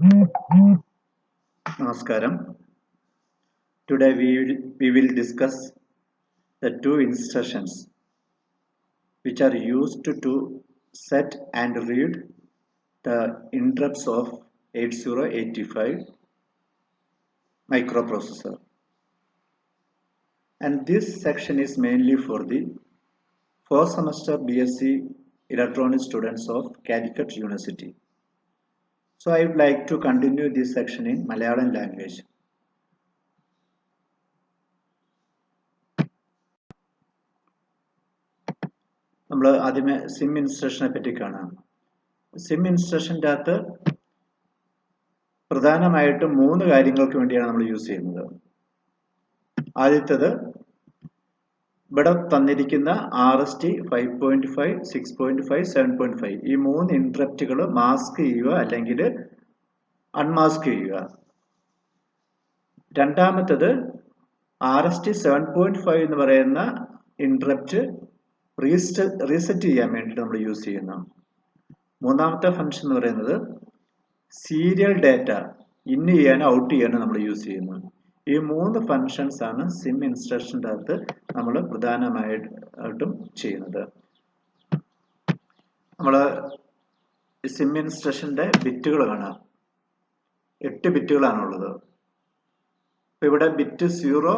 Namaskaram. Today we will discuss the two instructions which are used to set and read the interrupts of 8085 microprocessor. And this section is mainly for the 4th semester BSc Electronics students of Calicut University. So I would like to continue this section in Malayalam language. നമ്മൾ ആദ്യമേ SIM ഇൻസ്ട്രക്ഷനെ പറ്റി കാണാം. SIM ഇൻസ്ട്രക്ഷൻ്റെ അകത്ത് പ്രധാനമായിട്ടും 3 കാര്യങ്ങൾക്ക് വേണ്ടിയാണ് നമ്മൾ use ചെയ്യുന്നത്. ആദ്യത്തേത് ഇവിടെ തന്നിരിക്കുന്ന RST 5.5, 6.5, 7.5 ഈ 3 ഇന്ററപ്റ്റുകൾ മാസ്ക് ചെയ്യുക അല്ലെങ്കിൽ അൺമാസ്ക് ചെയ്യുക. രണ്ടാമത്തേത് RST 7.5 എന്ന് പറയുന്ന ഇന്ററപ്റ്റ് റീസെറ്റ് ചെയ്യാൻ വേണ്ടിയിട്ട് നമ്മൾ യൂസ് ചെയ്യുന്നു. മൂന്നാമത്തെ ഫംഗ്ഷൻ എന്ന് പറയുന്നത് സീരിയൽ ഡാറ്റ ഇൻ ചെയ്യാനും ഔട്ട് ചെയ്യാനും നമ്മൾ യൂസ് ചെയ്യുന്നു. ഈ 3 ഫംഗ്ഷൻസ് ആണ് സിം ഇൻസ്ട്രക്ഷൻ്റെ അകത്ത് നമ്മൾ പ്രധാനമായിട്ടും ചെയ്യുന്നത്. നമ്മൾ സിം ഇൻസ്ട്രക്ഷൻ്റെ ബിറ്റുകൾ കാണാം. 8 ബിറ്റുകളാണുള്ളത്. ഇപ്പം ഇവിടെ ബിറ്റ് 0,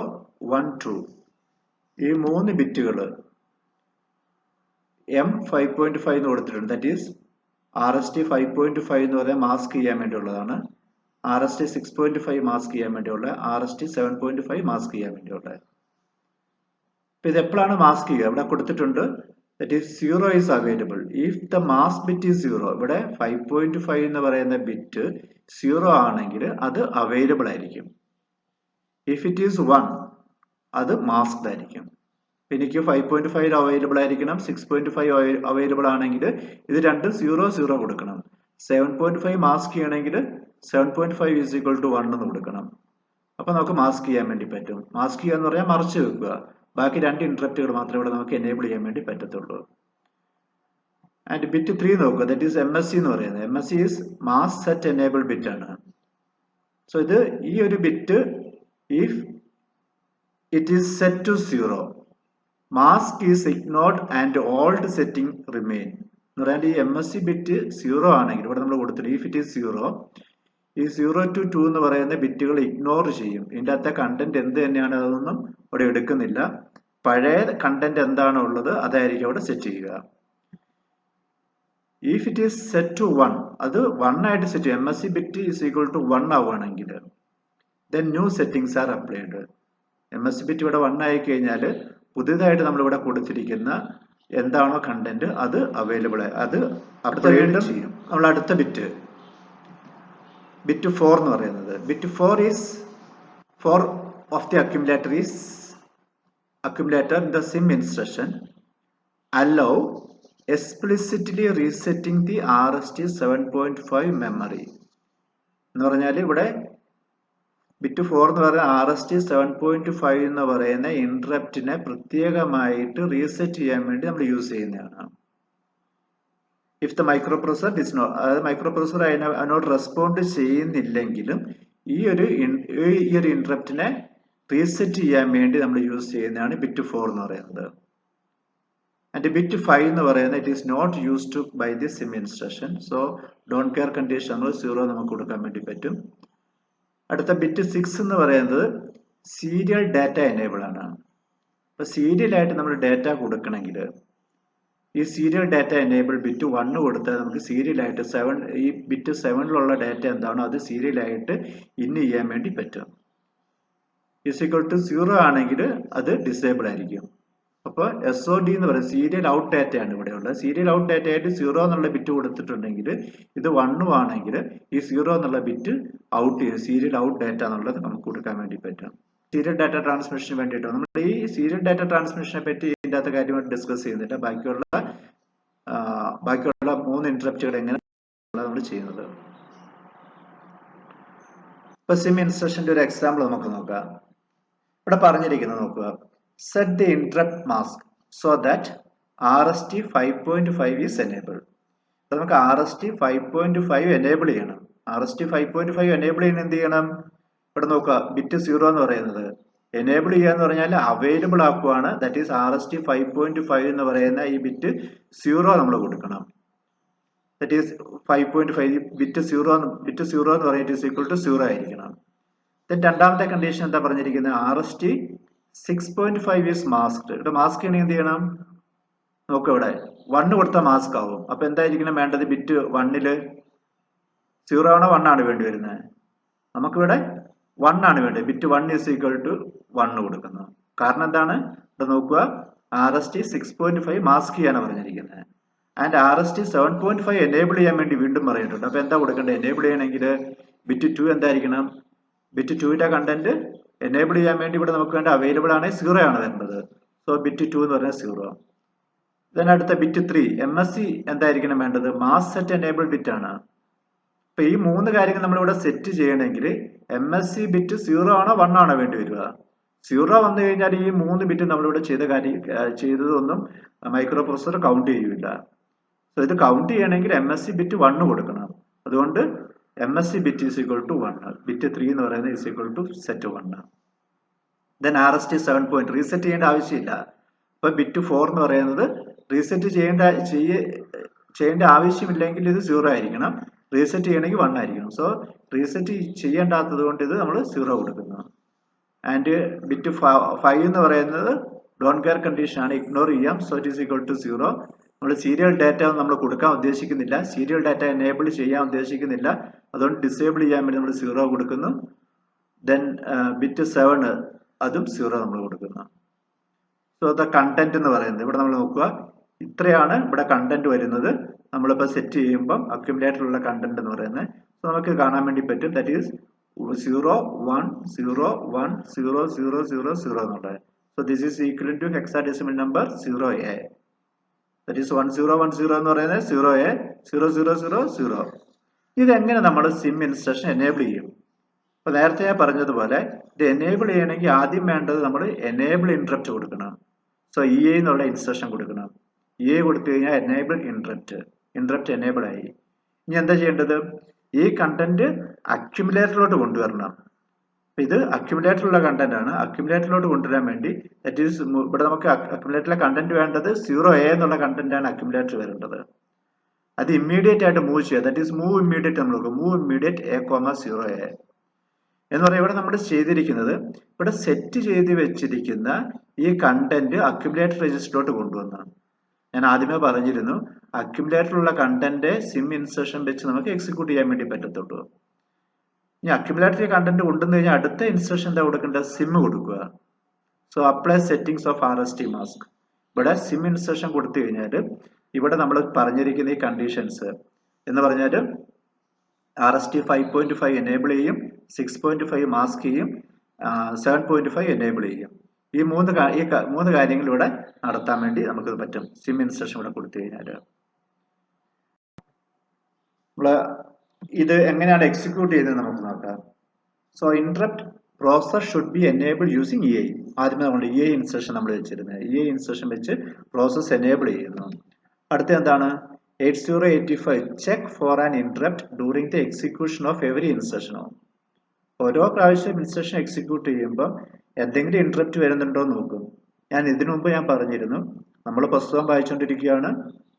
1, 2 ഈ 3 ബിറ്റുകൾ M5.5 എന്ന് കൊടുത്തിട്ടുണ്ട്. ദാറ്റ് ഈസ് RST 5.5 എന്ന് പറയാൻ മാസ്ക് ചെയ്യാൻ വേണ്ടിയുള്ളതാണ്. RST 6.5 മാസ്ക് ചെയ്യാൻ വേണ്ടിയുള്ള, RST 7.5 മാസ്ക് ചെയ്യാൻ വേണ്ടിയുള്ള. ഇപ്പൊ ഇത് എപ്പോഴാണ് മാസ്ക് ചെയ്യുക? ഇവിടെ കൊടുത്തിട്ടുണ്ട് that is 0 is available if the mask bit is 0. ഇവിടെ 5.5 എന്ന് പറയുന്ന ബിറ്റ് 0 ആണെങ്കിൽ അത് അവൈലബിൾ ആയിരിക്കും. ഇഫ് ഇറ്റ് ഈസ് 1 അത് മാസ്ക്ഡ് ആയിരിക്കും. എനിക്ക് 5.5 അവൈലബിൾ ആയിരിക്കണം, 6.5 അവൈലബിൾ ആണെങ്കിൽ ഇത് രണ്ടും 0, 0 കൊടുക്കണം. 7.5 മാസ്ക് ചെയ്യണമെങ്കിൽ 7.5 ഈസ് ഈക്വൽ ടു 1 എന്ന് കൊടുക്കണം. അപ്പൊ നമുക്ക് മാസ്ക് ചെയ്യാൻ വേണ്ടി പറ്റും. മാസ്ക് ചെയ്യുക എന്ന് പറഞ്ഞാൽ മറച്ചു വെക്കുക. ബാക്കി 2 ഇന്ററപ്റ്റുകൾ മാത്രമേ ഇവിടെ നമുക്ക് എനേബിൾ ചെയ്യാൻ വേണ്ടി പറ്റത്തുള്ളൂ. ആൻഡ് ബിറ്റ് 3 നോക്കുക. ദാറ്റ് ഈസ് MSC എന്ന് പറയുന്നത്. MSC is mask set enable bit ആണ്. സോ ഇത് ഈ ഒരു bit if it is set to 0 mask is ignored and old setting remain എന്ന് പറയാൻ ഈ MSC ബിറ്റ് 0 ആണെങ്കിൽ ഇവിടെ നമ്മൾ കൊടുത്തിട്ട് if it is 0 ഈ 0 to 2 എന്ന് പറയുന്ന ബിറ്റുകൾ ഇഗ്നോർ ചെയ്യും. ഇതിൻ്റെ അകത്തെ കണ്ടന്റ് എന്ത് തന്നെയാണ് അതൊന്നും അവിടെ എടുക്കുന്നില്ല. പഴയ കണ്ടന്റ് എന്താണോ ഉള്ളത് അതായിരിക്കും അവിടെ സെറ്റ് ചെയ്യുക. if it is set to 1 അത് 1 ആയിട്ട് സെറ്റ് ചെയ്യും. MSC bit is equal to 1 ആവുകയാണെങ്കിൽ then new settings are applied. MSC bit ഇവിടെ 1 ആയി കഴിഞ്ഞാൽ പുതിയതായിട്ട് നമ്മൾ ഇവിടെ കൊടുത്തിരിക്കുന്ന എന്താണോ കണ്ടന്റ് അത് അവൈലബിൾ അത് അപ്ഡേറ്റ് ചെയ്യും. നമ്മൾ അടുത്ത ബിറ്റ് 4 എന്ന് പറയുന്നത് bit 4 is 4 of the accumulator in the sim instruction allow explicitly resetting the RST 7.5 memory എന്ന് പറഞ്ഞാൽ ഇവിടെ ബിറ്റ് 4 എന്ന് പറയുന്ന RST 7.5 എന്ന് പറയുന്ന ഇന്ററപ്റ്റിനെ പ്രത്യേകമായിട്ട് റീസെറ്റ് ചെയ്യാൻ വേണ്ടി നമ്മൾ യൂസ് ചെയ്യുന്നതാണ്. If the microprocessor does not, അതായത് മൈക്രോപ്രൊസസർ അതിനോട് റെസ്പോണ്ട് ചെയ്യുന്നില്ലെങ്കിലും ഈ ഒരു ഇന്ററപ്റ്റിനെ റീസെറ്റ് ചെയ്യാൻ വേണ്ടി നമ്മൾ യൂസ് ചെയ്യുന്നതാണ് ബിറ്റ് 4 എന്ന് പറയുന്നത്. ആൻഡ് ബിറ്റ് 5 എന്ന് പറയുന്നത് it is not used by the SIM instruction. So don't care condition നമ്മൾ 0 നമുക്ക് കൊടുക്കാൻ വേണ്ടി പറ്റും. അടുത്ത ബിറ്റ് 6 എന്ന് പറയുന്നത് സീരിയൽ ഡാറ്റ എനേബിൾ ആണ്. അപ്പൊ സീരിയലായിട്ട് നമ്മൾ ഡാറ്റ കൊടുക്കണമെങ്കിൽ ഈ സീരിയൽ ഡാറ്റ എനേബിൾ ബിറ്റ് 1 കൊടുത്താൽ നമുക്ക് സീരിയലായിട്ട് ഈ ബിറ്റ് 7ലുള്ള ഡാറ്റ എന്താണോ അത് സീരിയലായിട്ട് ഇൻ ചെയ്യാൻ വേണ്ടി പറ്റും. ഈസ് ഈക്വൽ ടു 0 ആണെങ്കിൽ അത് ഡിസേബിൾ ആയിരിക്കും. അപ്പോൾ SOD എന്ന് പറയുന്നത് സീരിയൽ ഔട്ട് ഡാറ്റയാണ് ഇവിടെ ഉള്ളത്. സീരിയൽ ഔട്ട് ഡാറ്റ ആയിട്ട് 0 എന്നുള്ള ബിറ്റ് കൊടുത്തിട്ടുണ്ടെങ്കിൽ ഇത് 1 ആണെങ്കിൽ ഈ 0 എന്നുള്ള ബിറ്റ് ഔട്ട് ചെയ്യും. സീരിയൽ ഔട്ട് ഡാറ്റ എന്നുള്ളത് നമുക്ക് കൊടുക്കാൻ വേണ്ടി പറ്റും. സീരിയൽ ഡാറ്റ ട്രാൻസ്മിഷന് വേണ്ടിയിട്ട് നമ്മൾ ഈ സീരിയൽ ഡാറ്റ ട്രാൻസ്മിഷനെ പറ്റി ഇതിൻ്റെ അകത്ത് കാര്യമായിട്ട് ഡിസ്കസ് ചെയ്യുന്നില്ല. ബാക്കിയുള്ള 3 ഇന്ററപ്റ്റുകൾ എങ്ങനെ നമ്മൾ ചെയ്യുന്നത്. ഇപ്പൊ സിം ഇൻസ്ട്രക്ഷന്റെ ഒരു എക്സാമ്പിൾ നമുക്ക് നോക്കാം. ഇവിടെ പറഞ്ഞിരിക്കുന്നത് നോക്കുക. Set the interrupt mask so that RST 5.5 is enabled. നമുക്ക് RST 5.5 enable ചെയ്യണം. RST 5.5 എനേബിൾ ചെയ്യുന്ന എന്ത് ചെയ്യണം? ഇവിടെ നോക്കുക, ബിറ്റ് 0 എന്ന് പറയുന്നത് എനേബിൾ ചെയ്യുക എന്ന് പറഞ്ഞാൽ അവൈലബിൾ ആക്കുവാണ്. ദാറ്റ് ഈസ് RST 5.5 എന്ന് പറയുന്ന ഈ ബിറ്റ് 0 നമ്മൾ കൊടുക്കണം. ദാറ്റ് ഈസ് 5.5 ബിറ്റ് 0 എന്ന് പറയുന്നത് ഈസ് ഈക്വൽ ടു 0 ആയിരിക്കണം. രണ്ടാമത്തെ കണ്ടീഷൻ എന്താ പറഞ്ഞിരിക്കുന്നത്? RST 6.5 is masked. ഇവിടെ മാസ്ക് ചെയ്യണമെങ്കിൽ എന്ത് ചെയ്യണം? നോക്കുക, ഇവിടെ 1 കൊടുത്താൽ മാസ്ക് ആവും. അപ്പൊ എന്തായിരിക്കണം വേണ്ടത്? ബിറ്റ് 1ല് 0 ആണോ 1 ആണ് വേണ്ടി വരുന്നത്? നമുക്കിവിടെ 1 ആണ് വേണ്ടത്. ബിറ്റ് 1 ഈസ് ഈക്വൽ ടു 1 കൊടുക്കുന്നു. കാരണം എന്താണ്? ഇവിടെ നോക്കുക, RST 6.5 മാസ്ക് ചെയ്യാനാണ് പറഞ്ഞിരിക്കുന്നത്. ആൻഡ് RST 7.5 എനേബിൾ ചെയ്യാൻ വേണ്ടി വീണ്ടും പറഞ്ഞിട്ടുണ്ട്. അപ്പൊ എന്താ കൊടുക്കേണ്ടത്? എനേബിൾ ചെയ്യണമെങ്കിൽ ബിറ്റ് 2 എന്തായിരിക്കണം? ബിറ്റ് 2ന്റെ കണ്ടന്റ് എനേബിൾ ചെയ്യാൻ വേണ്ടി ഇവിടെ നമുക്ക് വേണ്ട അവൈലബിൾ ആണ് 0 ആണ് വേണ്ടത്. സോ ബിറ്റ് 2 എന്ന് പറഞ്ഞാൽ 0. അടുത്ത ബിറ്റ് 3 MSC എന്തായിരിക്കണം വേണ്ടത്? മാസ് സെറ്റ് എനേബിൾ ബിറ്റ് ആണ്. അപ്പൊ ഈ 3 കാര്യങ്ങൾ നമ്മളിവിടെ സെറ്റ് ചെയ്യണമെങ്കിൽ MSC ബിറ്റ് 0 ആണോ 1 ആണോ വേണ്ടി വരിക? 0 വന്നു കഴിഞ്ഞാൽ ഈ 3 ബിറ്റ് നമ്മളിവിടെ ചെയ്തതൊന്നും മൈക്രോ പ്രോസസർ കൗണ്ട് ചെയ്യില്ല. സോ ഇത് കൗണ്ട് ചെയ്യണമെങ്കിൽ MSC ബിറ്റ് 1 കൊടുക്കണം. അതുകൊണ്ട് MSC bit is equal to 1. Bit 3 എന്ന് പറയുന്നത് is equal to set 1. RST 7. Reset ചെയ്യേണ്ട ആവശ്യമില്ല. അപ്പൊ ബിറ്റ് 4 എന്ന് പറയുന്നത് റീസെറ്റ് ചെയ്യേണ്ട ആവശ്യമില്ലെങ്കിൽ ഇത് 0 ആയിരിക്കണം. റീസെറ്റ് ചെയ്യണമെങ്കിൽ 1 ആയിരിക്കണം. സോ റീസെറ്റ് ചെയ്യേണ്ടാത്തത് കൊണ്ട് ഇത് നമ്മൾ 0 കൊടുക്കുന്നു. ആൻഡ് ബിറ്റ് 5 എന്ന് പറയുന്നത് ഡോൺ കെയർ കണ്ടീഷൻ ആണ്, ഇഗ്നോർ ചെയ്യാം. So it is equal to 0. നമ്മൾ സീരിയൽ ഡാറ്റ നമ്മൾ കൊടുക്കാൻ ഉദ്ദേശിക്കുന്നില്ല, സീരിയൽ ഡാറ്റ എനേബിൾ ചെയ്യാൻ ഉദ്ദേശിക്കുന്നില്ല. അതുകൊണ്ട് ഡിസേബിൾ ചെയ്യാൻ വേണ്ടി നമ്മൾ 0 കൊടുക്കുന്നു. ബിറ്റ് 7 അതും 0 നമ്മൾ കൊടുക്കുന്നു. സോ ദ കണ്ടന്റ് എന്ന് പറയുന്നത് ഇവിടെ നമ്മൾ നോക്കുക, ഇത്രയാണ് ഇവിടെ കണ്ടന്റ് വരുന്നത്. നമ്മളിപ്പോൾ സെറ്റ് ചെയ്യുമ്പോൾ അക്യുമുലേറ്ററിലുള്ള കണ്ടന്റ് എന്ന് പറയുന്നത് നമുക്ക് കാണാൻ വേണ്ടി പറ്റും. ദാറ്റ് ഈസ് 0 1 0 1 0 0 0 0 എന്നുള്ളത്. So this is equal to hexadecimal number 0A. That is 1010 എന്ന് പറയുന്നത് 0A 0000. ഇതെങ്ങനെ നമ്മൾ സിം ഇൻസ്ട്രക്ഷൻ എനേബിൾ ചെയ്യും? അപ്പൊ നേരത്തെ ഞാൻ പറഞ്ഞതുപോലെ ഇത് എനേബിൾ ചെയ്യണമെങ്കിൽ ആദ്യം വേണ്ടത് നമ്മൾ എനേബിൾ ഇൻട്രപ്റ്റ് കൊടുക്കണം. സോ EA എന്നുള്ള ഇൻസ്ട്രക്ഷൻ കൊടുക്കണം. EA കൊടുത്തു കഴിഞ്ഞാൽ എനേബിൾ ഇൻട്രപ്റ്റ് എനേബിൾ ആയി. ഇനി എന്താ ചെയ്യേണ്ടത്? ഈ കണ്ടന്റ് അക്യുമുലേറ്ററിലോട്ട് കൊണ്ടുവരണം. ഇത് അക്യുമുലേറ്ററിലുള്ള കണ്ടന്റ് ആണ്. അക്യുമുലേറ്ററിലോട്ട് കൊണ്ടുവരാൻ വേണ്ടി ദാറ്റ് ഈസ് ഇവിടെ നമുക്ക് അക്യുമുലേറ്ററിലെ കണ്ടന്റ് വേണ്ടത് 0A എന്നുള്ള കണ്ടന്റ് ആണ് അക്യുമുലേറ്റർ വരേണ്ടത്. അത് ഇമ്മീഡിയറ്റ് ആയിട്ട് മൂവ് ചെയ്യുക. That is move immediate. നമ്മൾ മൂവ് ഇമ്മീഡിയറ്റ് A,0A എന്ന് പറയുമ്പോൾ ഇവിടെ നമ്മൾ ചെയ്തിരിക്കുന്നത് ഇവിടെ സെറ്റ് ചെയ്ത് വെച്ചിരിക്കുന്ന ഈ കണ്ടന്റ് അക്യുമുലേറ്റർ രജിസ്റ്ററിലോട്ട് കൊണ്ടുവന്നാണ്. ഞാൻ ആദ്യമേ പറഞ്ഞിരുന്നു, അക്യുമുലേറ്ററിലുള്ള കണ്ടന്റ് സിം ഇൻസർഷൻ വെച്ച് നമുക്ക് എക്സിക്യൂട്ട് ചെയ്യാൻ വേണ്ടി പറ്റത്തുള്ളൂ. ഇനി അക്യുമുലേറ്ററിൽ കണ്ടന്റ് കൊണ്ടുവന്നു കഴിഞ്ഞാൽ അടുത്ത ഇൻസ്ട്രക്ഷൻ എന്താ കൊടുക്കേണ്ടത്? സിം കൊടുക്കുക. So apply settings of RST mask. ഇവിടെ സിം ഇൻസ്ട്രക്ഷൻ കൊടുത്തു കഴിഞ്ഞാൽ ഇവിടെ നമ്മൾ പറഞ്ഞിരിക്കുന്ന ഈ കണ്ടീഷൻസ് എന്ന് പറഞ്ഞാൽ RST 5.5 എനേബിൾ ചെയ്യും, 6.5 മാസ്ക് ചെയ്യും, 7.5 എനേബിൾ ചെയ്യും. ഈ മൂന്ന് കാര്യങ്ങൾ ഇവിടെ നടത്താൻ വേണ്ടി നമുക്ക് പറ്റും സിം ഇൻസ്ട്രക്ഷൻ ഇവിടെ കൊടുത്തു കഴിഞ്ഞാൽ. നമ്മള് ഇത് എങ്ങനെയാണ് എക്സിക്യൂട്ട് ചെയ്യുന്നത് നമുക്ക് നോക്കാം. So interrupt process should be enable using EA. ആദ്യമേ നമ്മൾ EA ഇൻസ്ട്രക്ഷൻ നമ്മൾ വെച്ചിരുന്നത്. EA ഇൻസ്ട്രക്ഷൻ വെച്ച് പ്രോസസ് എനേബിൾ ചെയ്യുന്നു. അടുത്ത എന്താണ്? 8085 check for an interrupt during the execution of every instruction. ഓരോ പ്രാവശ്യം ഇൻസ്ട്രക്ഷൻ എക്സിക്യൂട്ട് ചെയ്യുമ്പോൾ എന്തെങ്കിലും ഇന്ററപ്റ്റ് വരുന്നുണ്ടോ എന്ന് നോക്കും. ഞാൻ ഇതിനു മുമ്പ് ഞാൻ പറഞ്ഞിരുന്നു, നമ്മൾ പുസ്തകം വായിച്ചുകൊണ്ടിരിക്കുകയാണ്,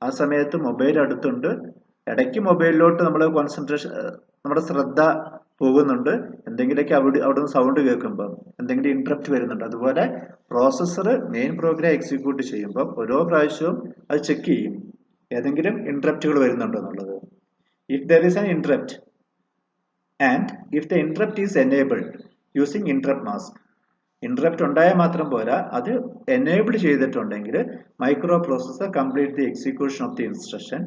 ആ സമയത്ത് മൊബൈൽ അടുത്തുണ്ട്, ഇടയ്ക്ക് മൊബൈലിലോട്ട് നമ്മൾ കോൺസെൻട്രേഷൻ, നമ്മുടെ ശ്രദ്ധ പോകുന്നുണ്ട്, എന്തെങ്കിലുമൊക്കെ അവിടെ സൗണ്ട് കേൾക്കുമ്പോൾ എന്തെങ്കിലും ഇന്ററപ്റ്റ് വരുന്നുണ്ട്. അതുപോലെ പ്രോസസ്സർ മെയിൻ പ്രോഗ്രാം എക്സിക്യൂട്ട് ചെയ്യുമ്പോൾ ഓരോ പ്രാവശ്യവും അത് ചെക്ക് ചെയ്യും ഏതെങ്കിലും ഇന്ററപ്റ്റുകൾ വരുന്നുണ്ടോ എന്നുള്ളത്. If there is an interrupt and if the interrupt is enabled using interrupt mask. Interrupt ഉണ്ടായാൽ മാത്രം പോരാ, അത് എനേബിൾ ചെയ്തിട്ടുണ്ടെങ്കിൽ micro processor complete the execution of the instruction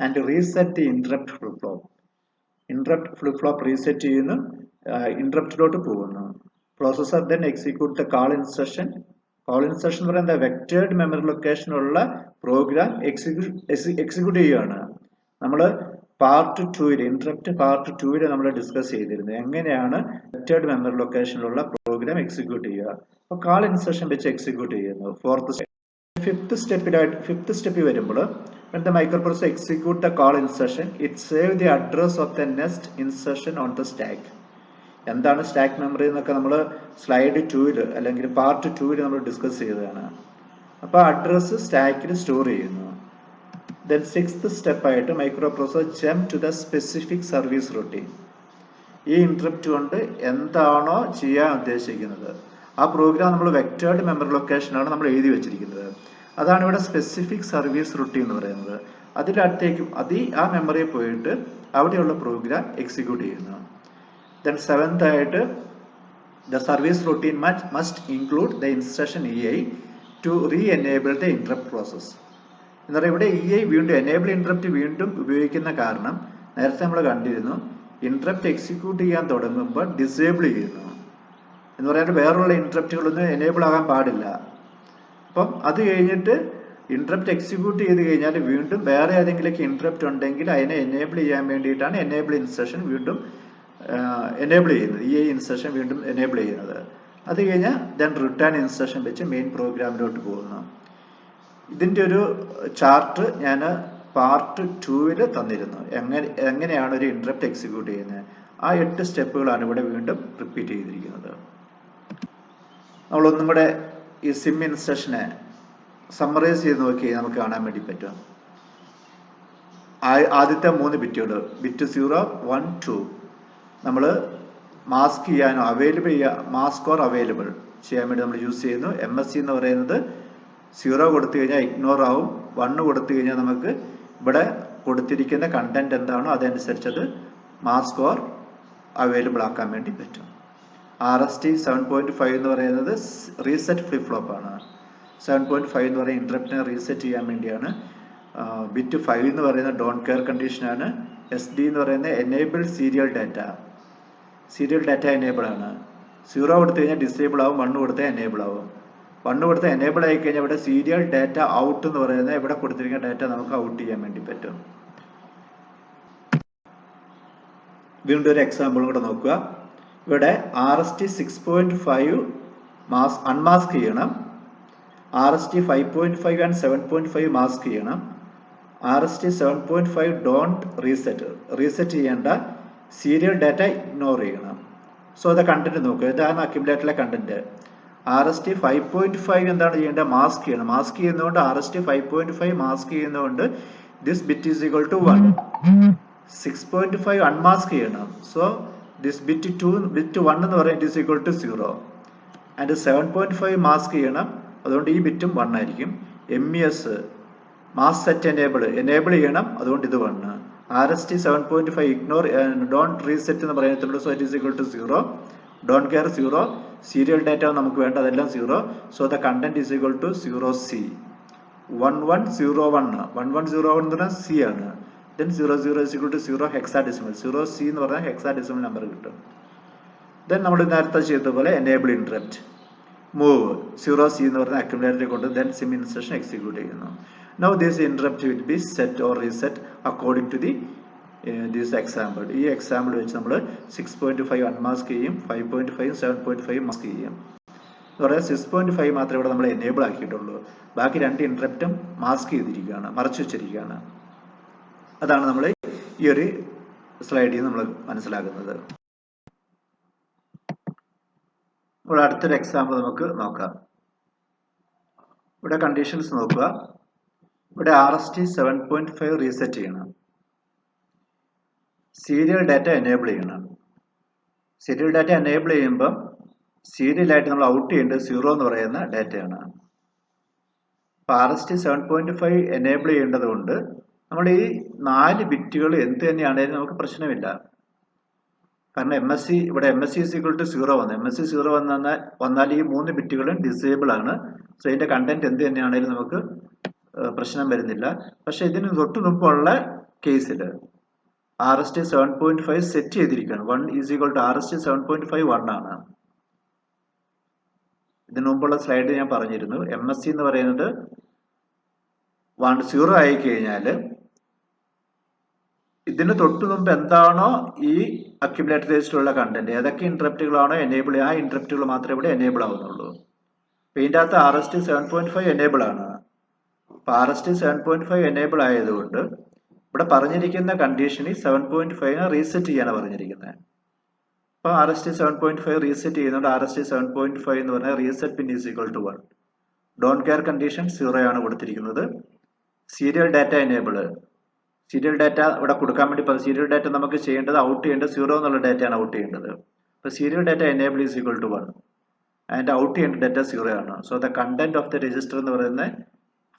and reset the interrupt flip flop. Interrupt flip flop reset ചെയ്യുന്നു, ഇന്ററപ്റ്റിലോട്ട് പോകുന്നു. Processor then execute the call instruction. Call instruction എന്ന് പറയുന്നത് വെക്റ്റേർഡ് മെമ്മറി ലൊക്കേഷനുള്ള പ്രോഗ്രാം എക്സിക്യൂട്ട് ചെയ്യുകയാണ്. നമ്മൾ part 2 interrupt part 2 നമ്മൾ discuss ചെയ്തിരുന്നു എങ്ങനെയാണ് വെക്റ്റേർഡ് മെമ്മറി ലൊക്കേഷനിലുള്ള പ്രോഗ്രാം എക്സിക്യൂട്ട് ചെയ്യുക. അപ്പോൾ കാൾ ഇൻസ്ട്രക്ഷൻ വെച്ച് എക്സിക്യൂട്ട് ചെയ്യുന്നു. ഫിഫ്ത്ത് സ്റ്റെപ്പിൽ വരുമ്പോൾ When the microprocessor execute the call instruction, it save the address of the next instruction on the stack. എന്താണ് സ്റ്റാക്ക് മെമ്മറി എന്നൊക്കെ നമ്മൾ സ്ലൈഡ് 2-ൽ അല്ലെങ്കിൽ പാർട്ട് 2-ൽ നമ്മൾ ഡിസ്കസ് ചെയ്തതാണ്. അപ്പോൾ അഡ്രസ്സ് സ്റ്റാക്കിൽ സ്റ്റോർ ചെയ്യുന്നു. ദെൻ 6th സ്റ്റെപ്പ് ആയിട്ട് microprocessor jump to the specific service routine. ഈ ഇൻട്രപ്റ്റ് കൊണ്ട് എന്താണോ ചെയ്യാൻ ഉദ്ദേശിക്കുന്നത് ആ പ്രോഗ്രാം നമ്മൾ വെക്റ്റേർഡ് മെമ്മറി ലൊക്കേഷനാണ് നമ്മൾ എഴുതി വെച്ചിരിക്കുന്നത്. അതാണ് ഇവിടെ സ്പെസിഫിക് സർവീസ് റൂട്ടീൻ എന്ന് പറയുന്നത്. അതിലടുത്തേക്കും ആ മെമ്മറിയിൽ പോയിട്ട് അവിടെയുള്ള പ്രോഗ്രാം എക്സിക്യൂട്ട് ചെയ്യുന്നു. Then 7th ആയിട്ട് the service routine must include the instruction EI to re-enable the interrupt process. എന്ന് പറയുമ്പോൾ ഇവിടെ EI വീണ്ടും enable interrupt വീണ്ടും ഉപയോഗിക്കുന്ന കാരണം നേരത്തെ നമ്മൾ കണ്ടിരുന്നു, ഇൻട്രപ്റ്റ് എക്സിക്യൂട്ട് ചെയ്യാൻ തുടങ്ങുമ്പോൾ ഡിസേബിൾ ചെയ്യുന്നു എന്ന് പറയാൻ വേറെയുള്ള ഇൻട്രപ്റ്റുകളൊന്നും എനേബിൾ ആകാൻ പാടില്ല. അപ്പം അത് കഴിഞ്ഞിട്ട് ഇൻട്രപ്റ്റ് എക്സിക്യൂട്ട് ചെയ്ത് കഴിഞ്ഞാൽ വീണ്ടും വേറെ ഏതെങ്കിലുമൊക്കെ ഇൻട്രപ്റ്റ് ഉണ്ടെങ്കിൽ അതിനെ എനേബിൾ ചെയ്യാൻ വേണ്ടിയിട്ടാണ് എനേബിൾ ഇൻസ്ട്രക്ഷൻ വീണ്ടും എനേബിൾ ചെയ്യുന്നത്, ഈ ഇൻസ്ട്രക്ഷൻ വീണ്ടും എനേബിൾ ചെയ്യുന്നത്. അത് കഴിഞ്ഞാൽ ദെൻ റിട്ടേൺ ഇൻസ്ട്രക്ഷൻ വെച്ച് മെയിൻ പ്രോഗ്രാമിലോട്ട് പോകുന്നു. ഇതിൻ്റെ ഒരു ചാർട്ട് ഞാൻ പാർട്ട് 2-ൽ തന്നിരുന്നു, എങ്ങനെയാണ് ഒരു ഇൻട്രപ്റ്റ് എക്സിക്യൂട്ട് ചെയ്യുന്നത്. ആ 8 സ്റ്റെപ്പുകളാണ് ഇവിടെ വീണ്ടും റിപ്പീറ്റ് ചെയ്തിരിക്കുന്നത്. നമ്മളൊന്നും കൂടെ ഈ സിം ഇൻസ്ട്രക്ഷനെ സമ്മറൈസ് ചെയ്ത് നോക്കി നമുക്ക് കാണാൻ വേണ്ടി പറ്റും. ആദ്യത്തെ 3 ബിറ്റുകൾ, ബിറ്റ് 0, 1, 2 നമ്മൾ മാസ്ക് ചെയ്യാനോ അവൈലബിൾ മാസ്ക് ഓർ അവൈലബിൾ ചെയ്യാൻ വേണ്ടി നമ്മൾ യൂസ് ചെയ്യുന്നു. MSC എന്ന് പറയുന്നത് 0 കൊടുത്തു കഴിഞ്ഞാൽ ഇഗ്നോർ ആവും, 1 കൊടുത്തു കഴിഞ്ഞാൽ നമുക്ക് ഇവിടെ കൊടുത്തിരിക്കുന്ന കണ്ടന്റ് എന്താണോ അതനുസരിച്ചത് മാസ്ക് ഓർ അവൈലബിൾ ആക്കാൻ വേണ്ടി പറ്റും. RST 7.5 എന്ന് പറയുന്നത് റീസെറ്റ് ഫ്ലിപ്പ് ഫ്ലോപ്പ് ആണ്. 7.5 എന്ന് പറയുന്നത് ഇൻട്രപ്റ്റിനെ റീസെറ്റ് ചെയ്യാൻ വേണ്ടിയാണ്. ബിറ്റ് 5 എന്ന് പറയുന്നത് ഡോണ്ട് കെയർ കണ്ടീഷനാണ്. SD എന്ന് പറയുന്നത് enable serial data, serial data enable ആണ്. 0 കൊടുത്തു കഴിഞ്ഞാൽ ഡിസേബിൾ ആവും, 1 കൊടുത്താൽ എനേബിൾ ആവും. 1 കൊടുത്താൽ എനേബിൾ ആയി കഴിഞ്ഞാൽ ഇവിടെ സീരിയൽ ഡാറ്റ ഔട്ട് എന്ന് പറയുന്നത് ഇവിടെ കൊടുത്തിരിക്കുന്ന ഡാറ്റ നമുക്ക് ഔട്ട് ചെയ്യാൻ വേണ്ടി പറ്റും. വീണ്ടും ഒരു എക്സാമ്പിൾ കൂടെ നോക്കുക. ഇവിടെ RST 6.5 അൺമാസ്ക് ചെയ്യണം, RST 5.5 ആൻഡ് 7.5 മാസ്ക് ചെയ്യണം. RST 7.5 ഡോണ്ട് റീസെറ്റ് ചെയ്യേണ്ട, സീരിയൽ ഡാറ്റ ഇഗ്നോർ ചെയ്യണം. സോ അത് കണ്ടന്റ് നോക്കുക, ഇതാണ് അക്യുമുലേറ്ററിലെ കണ്ടന്റ്. RST 5.5 എന്താണ് ചെയ്യേണ്ടത്? മാസ്ക് ചെയ്യണം. മാസ്ക് ചെയ്യുന്നതുകൊണ്ട് RST 5.5 മാസ്ക് ചെയ്യുന്നതുകൊണ്ട് this bit is equal to 1. 6.5 unmask ചെയ്യണം. സോ ദിസ് ബിറ്റ് 1 എന്ന് പറയുന്നത് it is equal to 0. And 7.5 mask ചെയ്യണം, അതുകൊണ്ട് ഈ ബിറ്റും 1 ആയിരിക്കും. MES മാസ്ക് സെറ്റ് എനേബിൾ ചെയ്യണം, അതുകൊണ്ട് ഇത് 1. RST 7.5 ഇഗ്നോർ ഡോണ്ട് റീസെറ്റ് എന്ന് പറയുന്നത്, so it is equal to 0. Don't care 0. Serial data നമുക്ക് വേണ്ട, അതെല്ലാം 0. So the content is equal to 0C. 1101 1101 എന്ന് പറഞ്ഞാൽ C ആണ്. Then 00 is equal to 0 hexadecimal, 0C എന്ന് പറഞ്ഞാൽ ഹെക്സാഡെസിമൽ നമ്പർ കിട്ടും. ദെൻ നമ്മൾ നേരത്തെ ചെയ്തതുപോലെ എനേബിൾ ഇൻട്രപ്റ്റ് മൂവ് 0C എന്ന് പറഞ്ഞ അക്യുമുലേറ്ററിൽ കൊണ്ട് ദെൻ സിം ഇൻസ്ട്രക്ഷൻ എക്സിക്യൂട്ട് ചെയ്യുന്നു. Now this interrupt will be set or reset according to this example. ഈ എക്സാമ്പിൾ വെച്ച് നമ്മൾ 6.5 അൺമാസ്ക് ചെയ്യും, 5.5 7.5 മാസ്ക് ചെയ്യും. എന്ന് പറയാൻ 6.5 മാത്രമേ ഇവിടെ നമ്മൾ എനേബിൾ ആക്കിയിട്ടുള്ളൂ, ബാക്കി 2 ഇൻട്രപ്റ്റും മാസ്ക് ചെയ്തിരിക്കുകയാണ്, മറച്ചു വെച്ചിരിക്കുകയാണ്. അതാണ് നമ്മൾ ഈ ഒരു സ്ലൈഡിൽ നമ്മൾ മനസ്സിലാക്കുന്നത്. ഇവിടെ അടുത്തൊരു എക്സാമ്പിൾ നമുക്ക് നോക്കാം. ഇവിടെ കണ്ടീഷൻസ് നോക്കുക. ഇവിടെ RST 7.5 റീസെറ്റ് ചെയ്യണം, സീരിയൽ ഡാറ്റ എനേബിൾ ചെയ്യണം. സീരിയൽ ഡാറ്റ എനേബിൾ ചെയ്യുമ്പം സീരിയലായിട്ട് നമ്മൾ ഔട്ട് ചെയ്യേണ്ടത് 0 എന്ന് പറയുന്ന ഡാറ്റയാണ്. അപ്പോൾ RST 7.5 എനേബിൾ ചെയ്യേണ്ടത് കൊണ്ട് നമ്മൾ ഈ 4 ബിറ്റുകൾ എന്ത് തന്നെയാണെങ്കിലും നമുക്ക് പ്രശ്നമില്ല. കാരണം ഇവിടെ MSC is equal to 0 വന്നു. MSC 0 വന്നാൽ ഈ 3 ബിറ്റുകളും ഡിസേബിൾ ആണ്. സോ ഇതിന്റെ കണ്ടന്റ് എന്ത് തന്നെയാണെങ്കിലും നമുക്ക് പ്രശ്നം വരുന്നില്ല. പക്ഷെ ഇതിന് തൊട്ട് മുമ്പുള്ള കേസിൽ RST 7.5 സെറ്റ് ചെയ്തിരിക്കുകയാണ്. 1 is equal to RST 7.5 1 ആണ്. ഇതിനു മുമ്പുള്ള സ്ലൈഡ് ഞാൻ പറഞ്ഞിരുന്നു, MSC എന്ന് പറയുന്നത് 0 ആയി കഴിഞ്ഞാൽ ഇതിന് തൊട്ട് മുമ്പ് എന്താണോ ഈ അക്യുമുലേറ്റർ രജിസ്റ്ററിലുള്ള കണ്ടന്റ്, ഏതൊക്കെ ഇൻട്രപ്റ്റുകളാണോ എനേബിൾ, ആ ഇൻട്രപ്റ്റുകൾ മാത്രമേ ഇവിടെ എനേബിൾ ആവുന്നുള്ളൂ. അപ്പോൾ ഇതിൻ്റെ അകത്ത് RST 7.5 എനേബിൾ ആണ്. അപ്പോൾ RST 7.5 എനേബിൾ ആയതുകൊണ്ട് ഇവിടെ പറഞ്ഞിരിക്കുന്ന കണ്ടീഷനിൽ 7.5 റീസെറ്റ് ചെയ്യാനാണ് പറഞ്ഞിരിക്കുന്നത്. അപ്പോൾ RST 7.5 റീസെറ്റ് ചെയ്യുന്നുണ്ട്. RST 7.5 എന്ന് പറഞ്ഞാൽ reset pin is equal to 1. Don't care condition 0 ആണ് കൊടുത്തിരിക്കുന്നത്. Serial data enable, serial data ഇവിടെ കൊടുക്കാൻ വേണ്ടി സീരിയൽ ഡാറ്റ നമുക്ക് ചെയ്യേണ്ടത് ഔട്ട് ചെയ്യേണ്ടത് 0 എന്നുള്ള ഡാറ്റയാണ് ഔട്ട് ചെയ്യേണ്ടത്. അപ്പോൾ serial data enable is equal to 1 and out ചെയ്യേണ്ട ഡാറ്റ 0 ആണ്. So the content of the register എന്ന് പറയുന്നത്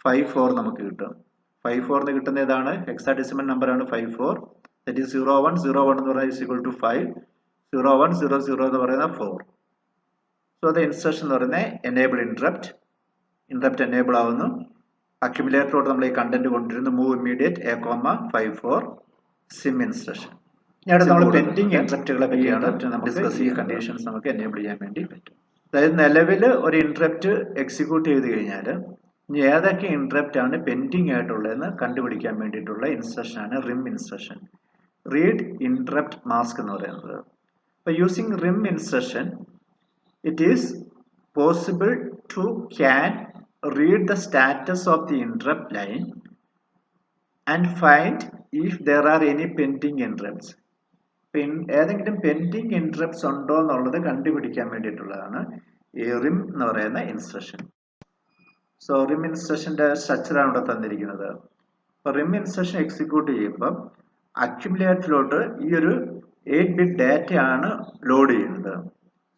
54 നമുക്ക് കിട്ടും. 54 എന്ന് കിട്ടുന്ന ഏതാണ്? ഹെക്സാഡെസിമൽ നമ്പർ ആണ് 54. ദാറ്റ് ഈസ് 0101 എന്ന് പറയുന്നത് ഈസ് ഈക്വൽ ടു 5, 0100 എന്ന് പറയുന്നത് 4. സോ ദ ഇൻസ്ട്രക്ഷൻ എന്ന് പറയുന്നത് എനേബിൾ ഇൻട്രപ്റ്റ് എനേബിൾ ആവുന്നു. അക്യുമുലേറ്ററോട് നമ്മൾ ഈ കണ്ടന്റ് കൊണ്ടിരുന്നു. Move immediate A,54 SIM instruction. ഇനി നമ്മൾ പെൻഡിങ് ഇൻട്രപ്റ്റുകളെ പറ്റിയാണ് ഡിസ്കസ്. ഈ കണ്ടീഷൻസ് നമുക്ക് എനേബിൾ ചെയ്യാൻ വേണ്ടി പറ്റും. അതായത് നിലവിൽ ഒരു ഇൻട്രപ്റ്റ് എക്സിക്യൂട്ട് ചെയ്ത് കഴിഞ്ഞാൽ ഇനി ഏതൊക്കെ ഇൻട്രപ്റ്റ് ആണ് പെൻഡിങ് ആയിട്ടുള്ളതെന്ന് കണ്ടുപിടിക്കാൻ വേണ്ടിയിട്ടുള്ള ഇൻസ്ട്രക്ഷനാണ് RIM instruction, read interrupt mask എന്ന് പറയുന്നത്. അപ്പോൾ using RIM instruction it is possible to can read the status of the interrupt line and find if there are any pending interrupts. ഏതെങ്കിലും പെൻഡിങ് ഇൻട്രപ്റ്റ്സ് ഉണ്ടോ എന്നുള്ളത് കണ്ടുപിടിക്കാൻ വേണ്ടിയിട്ടുള്ളതാണ് ഈ റിം എന്ന് പറയുന്ന ഇൻസ്ട്രക്ഷൻ. സോ റിം ഇൻസ്ട്രക്ഷന്റെ സ്ട്രക്ചറാണ് ഇവിടെ തന്നിരിക്കുന്നത്. അപ്പോൾ റിം ഇൻസ്ട്രക്ഷൻ എക്സിക്യൂട്ട് ചെയ്യുമ്പോൾ അക്യുമുലേറ്ററിലോട്ട് ഈ ഒരു 8-bit ഡാറ്റയാണ് ലോഡ് ചെയ്യുന്നത്.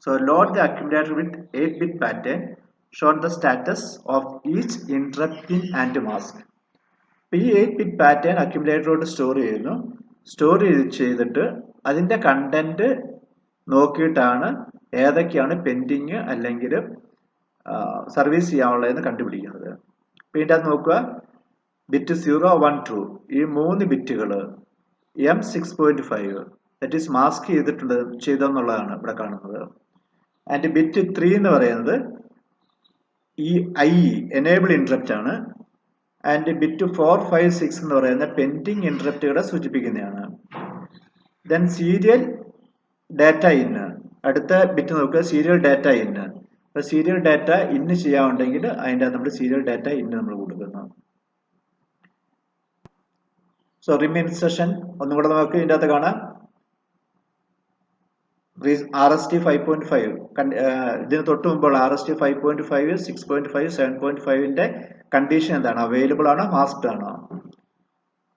So load the accumulator with 8-bit pattern show the status of each interrupt pin and mask. ഈ 8-bit പാറ്റേൺ അക്യുമുലേറ്ററോട് സ്റ്റോർ ചെയ്യുന്നു. സ്റ്റോർ ചെയ്തിട്ട് അതിന്റെ കണ്ടന്റ് നോക്കിയിട്ടാണ് ഏതൊക്കെയാണ് പെൻഡിങ് അല്ലെങ്കിൽ സർവീസ് ചെയ്യാനുള്ളതെന്ന് കണ്ടുപിടിക്കുന്നത്. പിന്നെ അത് നോക്കുക, ബിറ്റ് 0, 1, 2 ഈ 3 ബിറ്റുകൾ M6.5 ദാറ്റ് ഈസ് മാസ്ക് ചെയ്തെന്നുള്ളതാണ് ഇവിടെ കാണുന്നത്. ആൻഡ് ബിറ്റ് 3 എന്ന് പറയുന്നത് ഈ എനേബിൾ ഇൻട്രപ്റ്റ് ആണ്. ആൻഡ് ബിറ്റ് 4, 5, 6 എന്ന് പറയുന്ന പെൻഡിങ് ഇൻട്രപ്റ്റുകളെ സൂചിപ്പിക്കുന്നതാണ്. ദെൻ സീരിയൽ ഡാറ്റ ഇന്ന്, അടുത്ത ബിറ്റ് നോക്കുക, സീരിയൽ ഡാറ്റ ഇന്ന്. അപ്പോൾ സീരിയൽ ഡാറ്റ ഇന്ന് ചെയ്യാനുണ്ടെങ്കിൽ അതിൻ്റെ നമ്മൾ സീരിയൽ ഡാറ്റ ഇന്ന് നമ്മൾ കൊടുക്കുന്നു. സോ റിം ഇൻസ്ട്രക്ഷൻ ഒന്നും കൂടെ നമുക്ക് ഇതിൻ്റെ അകത്ത് കാണാം. RST 5.5 ഇതിന് തൊട്ട് മുമ്പുള്ള RST 5.5, 6.5, 7.5ന്റെ കണ്ടീഷൻ എന്താണ്? അവൈലബിൾ ആണോ, മാസ്ക്ഡ് ആണോ?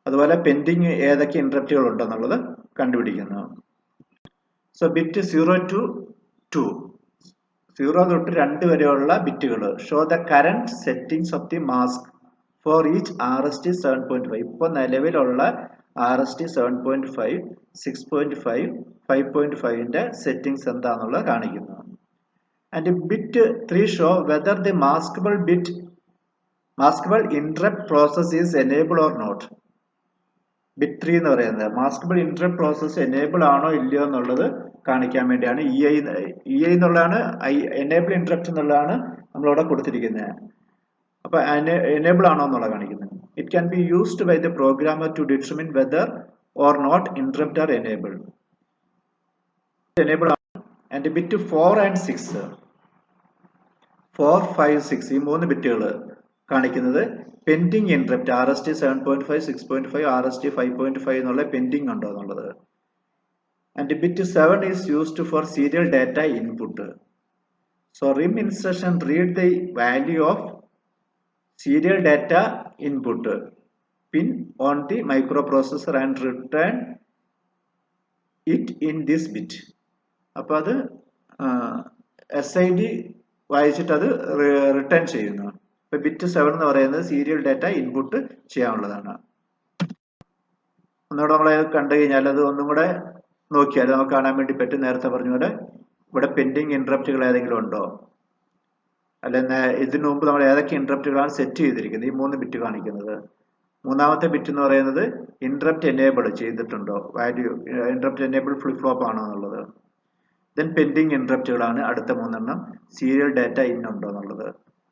അതുപോലെ പെൻഡിങ് ഏതൊക്കെ ഇൻട്രപ്റ്റുകൾ ഉണ്ടെന്നുള്ളത് കണ്ടുപിടിക്കുന്നു. സോ ബിറ്റ് 0 to 2, 0 തൊട്ട് 2 വരെയുള്ള ബിറ്റുകൾ show the current settings of the mask for each RST 7.5. ഇപ്പോൾ നിലവിലുള്ള RST 7.5, 6.5, 5.5ന്റെ സെറ്റിംഗ്സ് എന്താണെന്നുള്ളത് കാണിക്കുന്നു. And bit 3 show whether the maskable interrupt process is enable or not. Bit 3 എന്ന് പറയുന്നത് മാസ്കബിൾ ഇന്ററപ്റ്റ് പ്രോസസ് എനേബിൾ ആണോ ഇല്ലയോ എന്നുള്ളത് കാണിക്കാൻ വേണ്ടിയാണ്. EI എന്നുള്ളതാണ് എനേബിൾ ഇന്ററപ്റ്റ് എന്നുള്ളതാണ് നമ്മളിവിടെ കൊടുത്തിരിക്കുന്നത്. അപ്പൊ എനേബിൾ ആണോ എന്നുള്ളത് കാണിക്കുന്നത്. It can be used by the programmer to determine whether or not interrupt are enabled. Enable ആണ്. ആൻഡ് ബിറ്റ് 4 and 6, 4, 5, 6 ഈ 3 ബിറ്റുകൾ കാണിക്കുന്നത് പെൻഡിങ് ഇൻട്രപ്റ്റ് RST 7.5, 6.5, RST 5.5 എന്നുള്ള പെൻഡിങ് ഉണ്ടോ എന്നുള്ളത്. And bit 7 is used for serial data input. So rim instruction read the value of serial data input pin on the microprocessor and return it in this bit. അപ്പോൾ അത് SID വായിച്ചിട്ട് അത് return ചെയ്യുന്നു. ഇപ്പൊ bit 7 എന്ന് പറയുന്നത് serial data input ചെയ്യാനുള്ളതാണ്. ഒന്നുകൂടെ നമ്മൾ കണ്ടു കഴിഞ്ഞാൽ അത് ഒന്നും കൂടെ നോക്കിയാൽ നമുക്ക് കാണാൻ വേണ്ടി പറ്റും. നേരത്തെ പറഞ്ഞ പോലെ ഇവിടെ പെൻഡിങ് ഇൻട്രപ്റ്റുകൾ ഏതെങ്കിലും ഉണ്ടോ, അല്ലെങ്കിൽ ഇതിനു മുമ്പ് നമ്മൾ ഏതൊക്കെ ഇൻട്രപ്റ്റുകളാണ് സെറ്റ് ചെയ്തിരിക്കുന്നത്, ഈ 3 ബിറ്റ് കാണിക്കുന്നത്. മൂന്നാമത്തെ ബിറ്റ് എന്ന് പറയുന്നത് ഇൻട്രപ്റ്റ് എനേബിൾ ചെയ്തിട്ടുണ്ടോ, value interrupt enable flip flop ആണോ എന്നുള്ളത്. ദെൻ പെൻഡിങ് ഇൻട്രപ്റ്റുകളാണ് അടുത്ത 3 സീരിയൽ ഡാറ്റ ഇൻ ഉണ്ടോ എന്നുള്ളത്.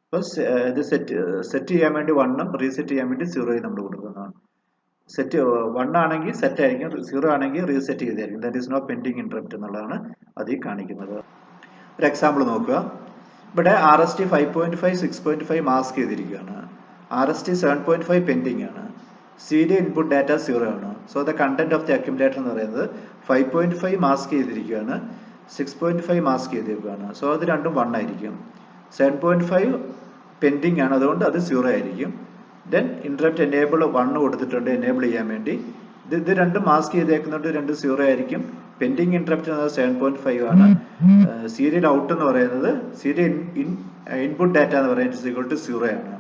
അപ്പോൾ ഇത് സെറ്റ് ചെയ്യാൻ വേണ്ടി 1ഉം റീസെറ്റ് ചെയ്യാൻ വേണ്ടി 0യും നമ്മൾ കൊടുക്കുന്നതാണ്. സെറ്റ് 1 ആണെങ്കിൽ സെറ്റ് ആയിരിക്കും, 0 ആണെങ്കിൽ റീസെറ്റ് ചെയ്തായിരിക്കും. That is no pending interrupt എന്നുള്ളതാണ് അതിൽ കാണിക്കുന്നത്. ഒരു എക്സാമ്പിൾ നോക്കുക. ഇവിടെ RST 5.5, 6.5 മാസ്ക് ചെയ്തിരിക്കുകയാണ്. RST 7.5 പെൻഡിങ് ആണ്. സീരിയൽ ഇൻപുട്ട് ഡാറ്റ 0 ആണ്. So the content of the accumulator എന്ന് പറയുന്നത് 5.5 മാസ്ക് ചെയ്തിരിക്കുകയാണ്, 6.5 മാസ്ക് ചെയ്തിരിക്കുകയാണ്. സോ അത് രണ്ടും 1 ആയിരിക്കും. 7.5 പെൻഡിങ് ആണ്, അതുകൊണ്ട് അത് 0 ആയിരിക്കും. ദെൻ ഇൻറ്ററപ്റ്റ് എനേബിൾ 1 കൊടുത്തിട്ടുണ്ട് എനേബിൾ ചെയ്യാൻ വേണ്ടി. ഇത് രണ്ടും മാസ്ക് ചെയ്തേക്കുന്നുണ്ട്, രണ്ടും 0 ആയിരിക്കും. പെൻഡിങ് ഇൻറ്ററപ്റ്റ് എന്നത് 7.5 ആണ്. സീരിയൽ ഔട്ട് എന്ന് പറയുന്നത് സീരിയൽ ഇൻപുട്ട് ഡാറ്റ എന്ന് പറയുന്നത് ഈക്വൽ ടു 0 ആണ്.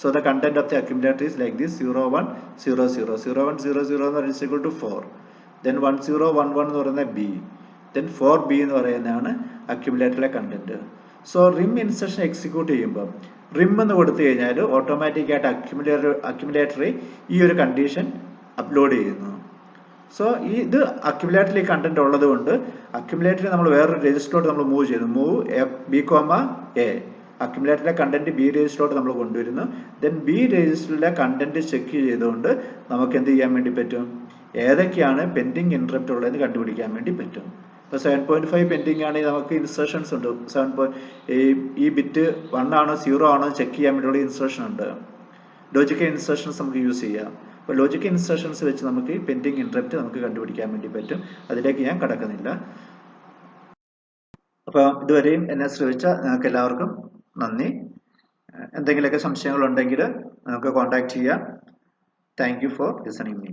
So the content of the accumulator is like this: 0 1 0 0 0 1 0 0 എന്ന് പറയുന്നത് equal to 4. Then 1 0 1 1 എന്ന് പറയുന്നത് B. Then 4B എന്ന് പറയുന്നതാണ് അക്യുമുലേറ്ററിലെ കണ്ടന്റ്. സോ റിം ഇൻസ്ട്രക്ഷൻ എക്സിക്യൂട്ട് ചെയ്യുമ്പോൾ റിം എന്ന് കൊടുത്തു കഴിഞ്ഞാൽ ഓട്ടോമാറ്റിക്കായിട്ട് അക്യുമുലേറ്ററിൽ ഈ ഒരു കണ്ടീഷൻ അപ്ലോഡ് ചെയ്യുന്നു. സോ ഇത് അക്യുമുലേറ്ററിൽ ഈ കണ്ടന്റ് ഉള്ളത് കൊണ്ട് അക്യുമുലേറ്ററിൽ നമ്മൾ വേറൊരു രജിസ്റ്ററിലോട്ട് നമ്മൾ മൂവ് ചെയ്യുന്നു. Move B, A. അക്യുമുലേറ്ററിലെ കണ്ടന്റ് ബി രജിസ്റ്ററിലോട്ട് നമ്മൾ കൊണ്ടുവരുന്നു. ദെൻ ബി രജിസ്റ്ററിലെ കണ്ടന്റ് ചെക്ക് ചെയ്തുകൊണ്ട് നമുക്ക് എന്ത് ചെയ്യാൻ വേണ്ടി പറ്റും, ഏതൊക്കെയാണ് പെൻഡിങ് ഇൻറ്ററപ്റ്റ് ഉള്ളതെന്ന് കണ്ടുപിടിക്കാൻ വേണ്ടി പറ്റും. ഇപ്പോൾ 7.5 പെൻഡിങ് ആണെങ്കിൽ നമുക്ക് ഇൻസ്ട്രക്ഷൻസ് ഉണ്ട്. ഈ ബിറ്റ് 1 ആണോ 0 ആണോ ചെക്ക് ചെയ്യാൻ വേണ്ടിയുള്ള ഇൻസ്ട്രക്ഷൻ ഉണ്ട്. ലോജിക്കൽ ഇൻസ്ട്രക്ഷൻസ് നമുക്ക് യൂസ് ചെയ്യാം. അപ്പോൾ ലോജിക്കൽ ഇൻസ്ട്രക്ഷൻസ് വെച്ച് നമുക്ക് ഈ പെൻഡിങ് ഇൻറ്ററപ്റ്റ് നമുക്ക് കണ്ടുപിടിക്കാൻ വേണ്ടി പറ്റും. അതിലേക്ക് ഞാൻ കടക്കുന്നില്ല. അപ്പോൾ ഇതുവരെയും എന്നെ ശ്രമിച്ച നിങ്ങൾക്ക് എല്ലാവർക്കും നന്ദി. എന്തെങ്കിലുമൊക്കെ സംശയങ്ങളുണ്ടെങ്കിൽ നമുക്ക് കോൺടാക്ട് ചെയ്യാം. Thank you for listening me.